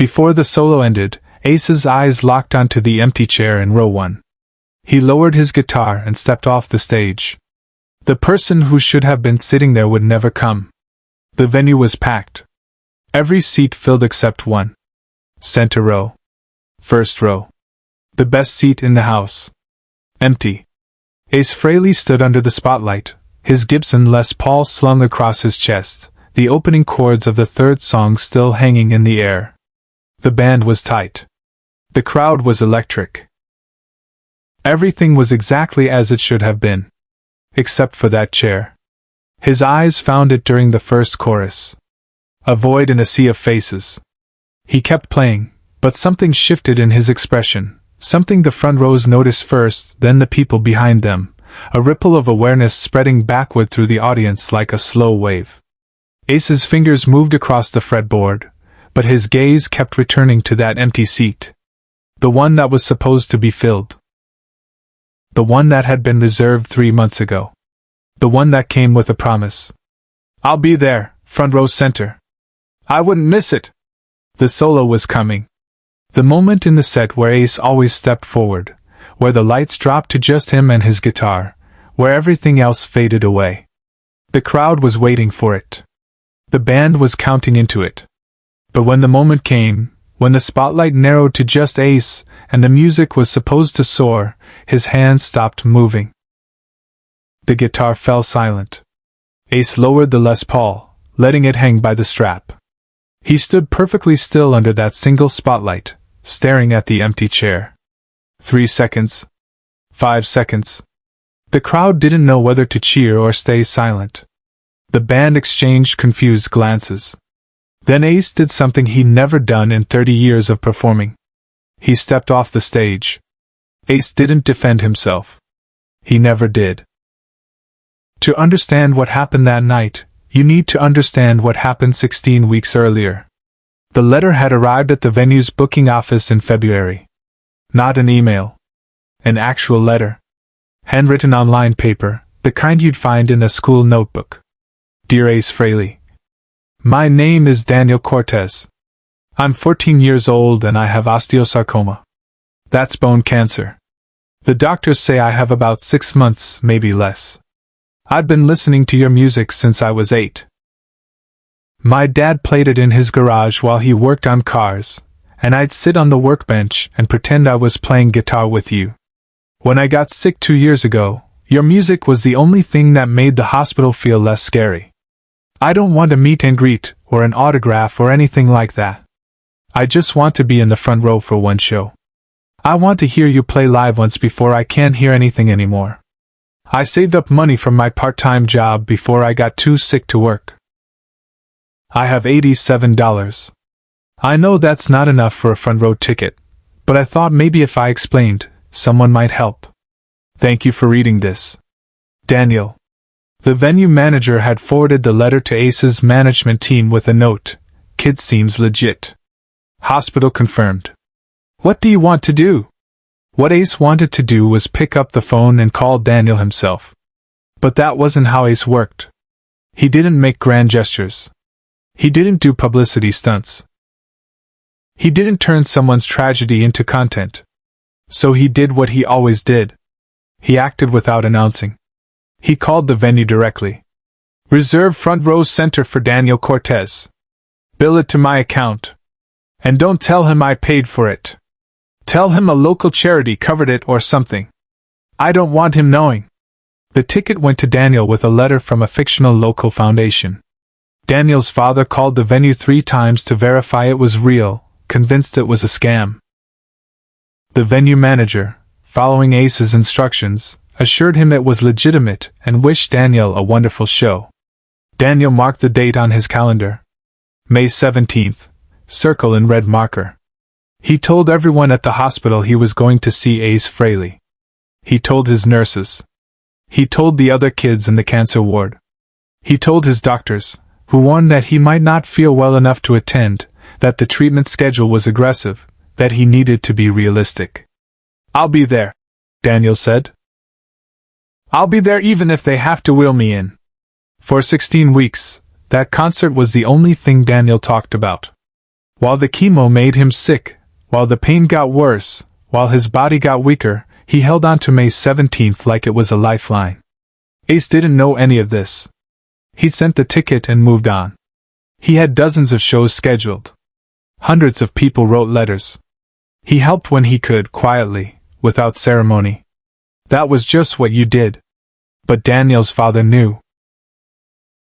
Before the solo ended, Ace's eyes locked onto the empty chair in row 1. He lowered his guitar and stepped off the stage. The person who should have been sitting there would never come. The venue was packed. Every seat filled except one. Center row. First row. The best seat in the house. Empty. Ace Frehley stood under the spotlight, his Gibson Les Paul slung across his chest, the opening chords of the third song still hanging in the air. The band was tight. The crowd was electric. Everything was exactly as it should have been. Except for that chair. His eyes found it during the first chorus. A void in a sea of faces. He kept playing, but something shifted in his expression, something the front rows noticed first, then the people behind them, a ripple of awareness spreading backward through the audience like a slow wave. Ace's fingers moved across the fretboard, but his gaze kept returning to that empty seat. The one that was supposed to be filled. The one that had been reserved 3 months ago. The one that came with a promise. "I'll be there, front row center. I wouldn't miss it." The solo was coming. The moment in the set where Ace always stepped forward, where the lights dropped to just him and his guitar, where everything else faded away. The crowd was waiting for it. The band was counting into it. But when the moment came, when the spotlight narrowed to just Ace, and the music was supposed to soar, his hands stopped moving. The guitar fell silent. Ace lowered the Les Paul, letting it hang by the strap. He stood perfectly still under that single spotlight, staring at the empty chair. 3 seconds. 5 seconds. The crowd didn't know whether to cheer or stay silent. The band exchanged confused glances. Then Ace did something he'd never done in 30 years of performing. He stepped off the stage. Ace didn't defend himself. He never did. To understand what happened that night, you need to understand what happened 16 weeks earlier. The letter had arrived at the venue's booking office in February. Not an email. An actual letter. Handwritten online paper, the kind you'd find in a school notebook. Dear Ace Frehley. My name is Daniel Cortez. I'm 14 years old and I have osteosarcoma. That's bone cancer. The doctors say I have about 6 months, maybe less. I've been listening to your music since I was 8. My dad played it in his garage while he worked on cars, and I'd sit on the workbench and pretend I was playing guitar with you. When I got sick 2 years ago, your music was the only thing that made the hospital feel less scary. I don't want a meet and greet, or an autograph or anything like that. I just want to be in the front row for one show. I want to hear you play live once before I can't hear anything anymore. I saved up money from my part-time job before I got too sick to work. I have $87. I know that's not enough for a front row ticket, but I thought maybe if I explained, someone might help. Thank you for reading this. Daniel. The venue manager had forwarded the letter to Ace's management team with a note. Kid seems legit. Hospital confirmed. What do you want to do? What Ace wanted to do was pick up the phone and call Daniel himself. But that wasn't how Ace worked. He didn't make grand gestures. He didn't do publicity stunts. He didn't turn someone's tragedy into content. So he did what he always did. He acted without announcing. He called the venue directly. Reserve front row center for Daniel Cortez. Bill it to my account. And don't tell him I paid for it. Tell him a local charity covered it or something. I don't want him knowing. The ticket went to Daniel with a letter from a fictional local foundation. Daniel's father called the venue 3 times to verify it was real, convinced it was a scam. The venue manager, following Ace's instructions, assured him it was legitimate and wished Daniel a wonderful show. Daniel marked the date on his calendar. May 17th, circle in red marker. He told everyone at the hospital he was going to see Ace Frehley. He told his nurses. He told the other kids in the cancer ward. He told his doctors, who warned that he might not feel well enough to attend, that the treatment schedule was aggressive, that he needed to be realistic. I'll be there, Daniel said. I'll be there even if they have to wheel me in. For 16 weeks, that concert was the only thing Daniel talked about. While the chemo made him sick, while the pain got worse, while his body got weaker, he held on to May 17th like it was a lifeline. Ace didn't know any of this. He'd sent the ticket and moved on. He had dozens of shows scheduled. Hundreds of people wrote letters. He helped when he could, quietly, without ceremony. That was just what you did. But Daniel's father knew.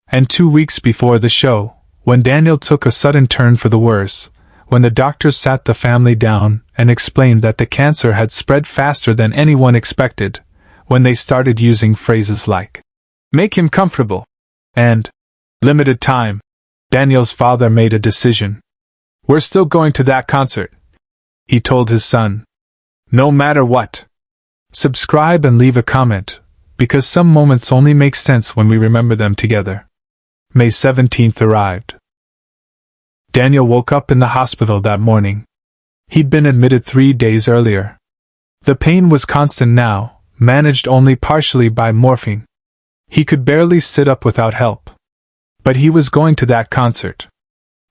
And 2 weeks before the show, when Daniel took a sudden turn for the worse, when the doctors sat the family down and explained that the cancer had spread faster than anyone expected, when they started using phrases like, "Make him comfortable," and "limited time," Daniel's father made a decision. "We're still going to that concert," he told his son. "No matter what." Subscribe and leave a comment, because some moments only make sense when we remember them together. May 17th arrived. Daniel woke up in the hospital that morning. He'd been admitted 3 days earlier. The pain was constant now, managed only partially by morphine. He could barely sit up without help. But he was going to that concert.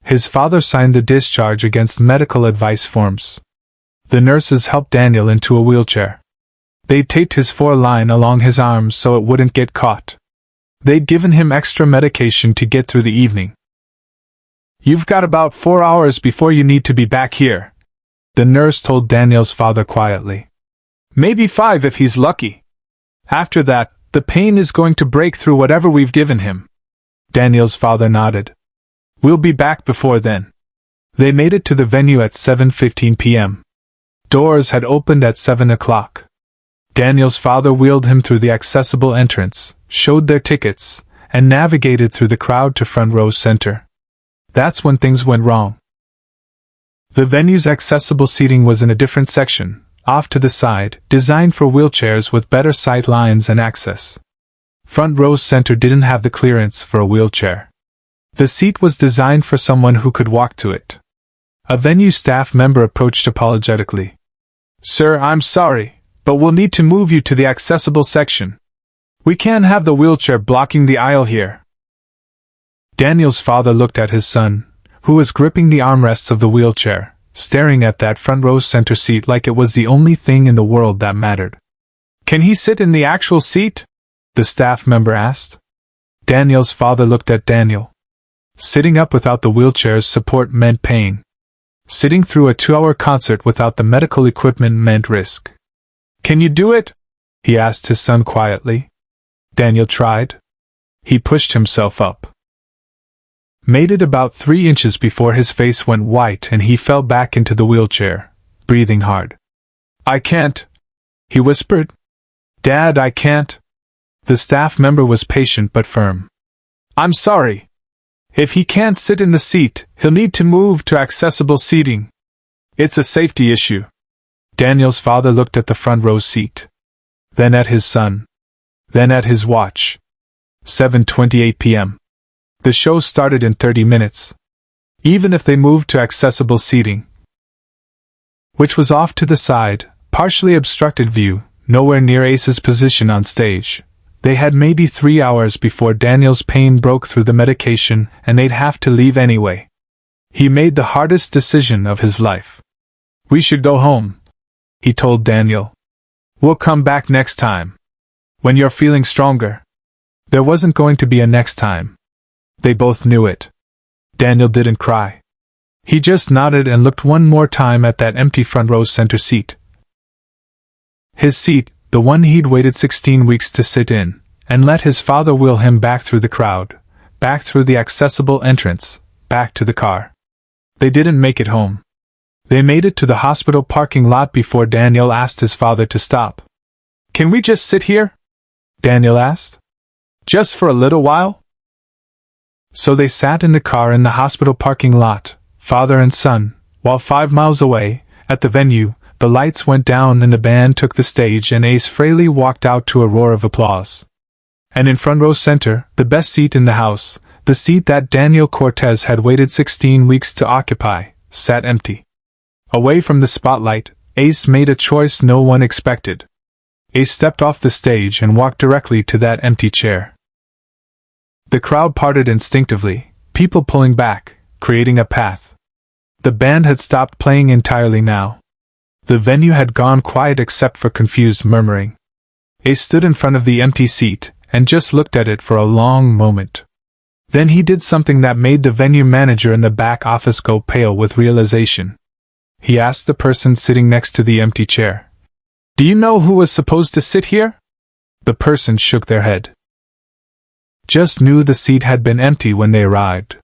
His father signed the discharge against medical advice forms. The nurses helped Daniel into a wheelchair. They'd taped his foreline along his arms so it wouldn't get caught. They'd given him extra medication to get through the evening. "You've got about 4 hours before you need to be back here," the nurse told Daniel's father quietly. "Maybe 5 if he's lucky. After that, the pain is going to break through whatever we've given him." Daniel's father nodded. "We'll be back before then." They made it to the venue at 7:15 p.m. Doors had opened at 7 o'clock. Daniel's father wheeled him through the accessible entrance, showed their tickets, and navigated through the crowd to front row center. That's when things went wrong. The venue's accessible seating was in a different section, off to the side, designed for wheelchairs with better sight lines and access. Front row center didn't have the clearance for a wheelchair. The seat was designed for someone who could walk to it. A venue staff member approached apologetically. "Sir, I'm sorry, but we'll need to move you to the accessible section. We can't have the wheelchair blocking the aisle here." Daniel's father looked at his son, who was gripping the armrests of the wheelchair, staring at that front row center seat like it was the only thing in the world that mattered. "Can he sit in the actual seat?" the staff member asked. Daniel's father looked at Daniel. Sitting up without the wheelchair's support meant pain. Sitting through a 2-hour concert without the medical equipment meant risk. "Can you do it?" he asked his son quietly. Daniel tried. He pushed himself up. Made it about 3 inches before his face went white and he fell back into the wheelchair, breathing hard. "I can't," he whispered. "Dad, I can't." The staff member was patient but firm. "I'm sorry. If he can't sit in the seat, he'll need to move to accessible seating. It's a safety issue." Daniel's father looked at the front row seat. Then at his son. Then at his watch. 7:28 p.m. The show started in 30 minutes. Even if they moved to accessible seating, which was off to the side, partially obstructed view, nowhere near Ace's position on stage, they had maybe 3 hours before Daniel's pain broke through the medication and they'd have to leave anyway. He made the hardest decision of his life. "We should go home," he told Daniel. "We'll come back next time. When you're feeling stronger." There wasn't going to be a next time. They both knew it. Daniel didn't cry. He just nodded and looked one more time at that empty front row center seat. His seat, the one he'd waited 16 weeks to sit in, and let his father wheel him back through the crowd, back through the accessible entrance, back to the car. They didn't make it home. They made it to the hospital parking lot before Daniel asked his father to stop. "Can we just sit here?" Daniel asked. "Just for a little while?" So they sat in the car in the hospital parking lot, father and son, while 5 miles away, at the venue, the lights went down and the band took the stage and Ace Frehley walked out to a roar of applause. And in front row center, the best seat in the house, the seat that Daniel Cortez had waited 16 weeks to occupy, sat empty. Away from the spotlight, Ace made a choice no one expected. Ace stepped off the stage and walked directly to that empty chair. The crowd parted instinctively, people pulling back, creating a path. The band had stopped playing entirely now. The venue had gone quiet except for confused murmuring. Ace stood in front of the empty seat and just looked at it for a long moment. Then he did something that made the venue manager in the back office go pale with realization. He asked the person sitting next to the empty chair, "Do you know who was supposed to sit here?" The person shook their head. Just knew the seat had been empty when they arrived.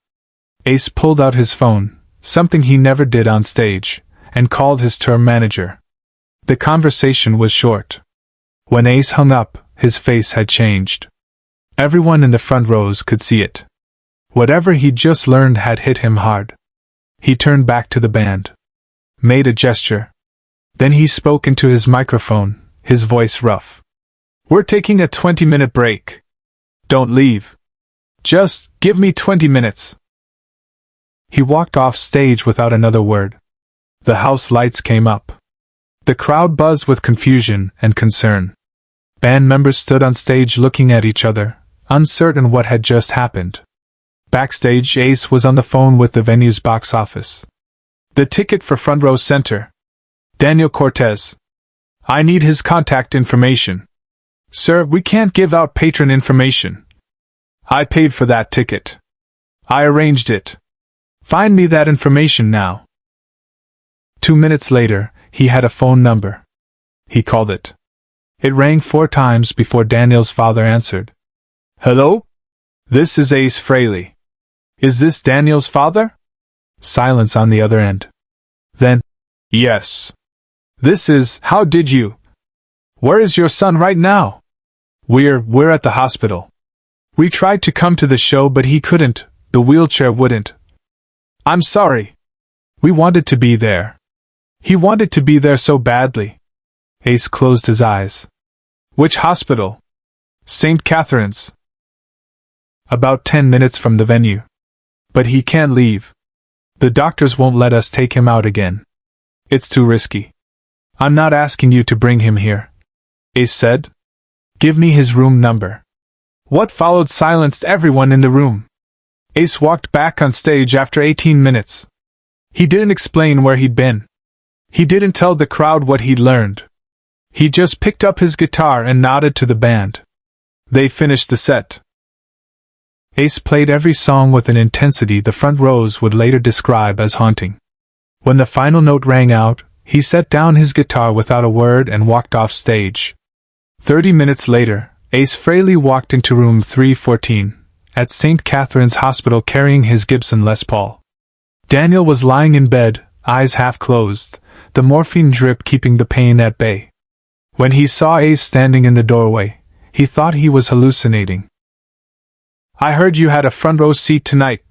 Ace pulled out his phone, something he never did on stage, and called his tour manager. The conversation was short. When Ace hung up, his face had changed. Everyone in the front rows could see it. Whatever he'd just learned had hit him hard. He turned back to the band, made a gesture. Then he spoke into his microphone, his voice rough. "We're taking a 20-minute break. Don't leave. Just give me 20 minutes. He walked off stage without another word. The house lights came up. The crowd buzzed with confusion and concern. Band members stood on stage looking at each other, uncertain what had just happened. Backstage, Ace was on the phone with the venue's box office. "The ticket for front row center. Daniel Cortez. I need his contact information." "Sir, we can't give out patron information. I paid for that ticket. I arranged it. Find me that information now." 2 minutes later, he had a phone number. He called it. It rang 4 times before Daniel's father answered. "Hello? This is Ace Frehley. Is this Daniel's father?" Silence on the other end. Then, "Yes. This is, how did you? Where is your son right now?" We're at the hospital. We tried to come to the show but he couldn't, the wheelchair wouldn't. I'm sorry. We wanted to be there. He wanted to be there so badly." Ace closed his eyes. "Which hospital?" "St. Catherine's. About 10 minutes from the venue. But he can't leave. The doctors won't let us take him out again. It's too risky. I'm not asking you to bring him here," Ace said. "Give me his room number." What followed silenced everyone in the room. Ace walked back on stage after 18 minutes. He didn't explain where he'd been. He didn't tell the crowd what he'd learned. He just picked up his guitar and nodded to the band. They finished the set. Ace played every song with an intensity the front rows would later describe as haunting. When the final note rang out, he set down his guitar without a word and walked off stage. 30 minutes later, Ace Frehley walked into room 314, at St. Catherine's Hospital carrying his Gibson Les Paul. Daniel was lying in bed, eyes half closed, the morphine drip keeping the pain at bay. When he saw Ace standing in the doorway, he thought he was hallucinating. "I heard you had a front row seat tonight,"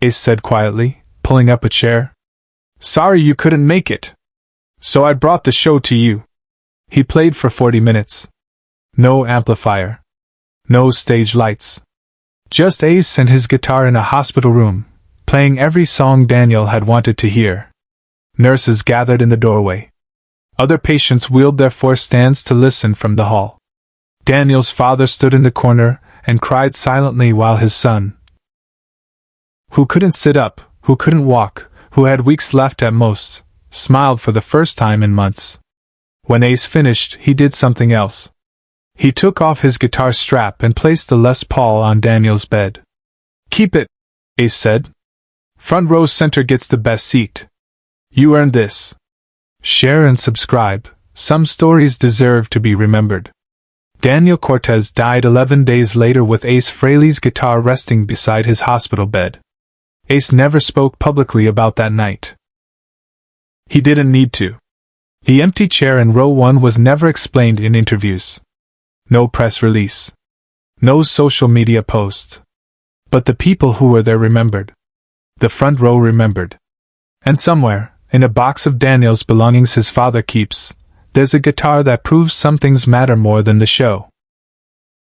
Ace said quietly, pulling up a chair. "Sorry you couldn't make it. So I brought the show to you." He played for 40 minutes. No amplifier. No stage lights. Just Ace and his guitar in a hospital room, playing every song Daniel had wanted to hear. Nurses gathered in the doorway. Other patients wheeled their forced stands to listen from the hall. Daniel's father stood in the corner and cried silently while his son, who couldn't sit up, who couldn't walk, who had weeks left at most, smiled for the first time in months. When Ace finished, he did something else. He took off his guitar strap and placed the Les Paul on Daniel's bed. "Keep it," Ace said. "Front row center gets the best seat. You earned this." Share and subscribe. Some stories deserve to be remembered. Daniel Cortez died 11 days later with Ace Frehley's guitar resting beside his hospital bed. Ace never spoke publicly about that night. He didn't need to. The empty chair in row 1 was never explained in interviews. No press release. No social media post. But the people who were there remembered. The front row remembered. And somewhere, in a box of Daniel's belongings his father keeps, there's a guitar that proves some things matter more than the show.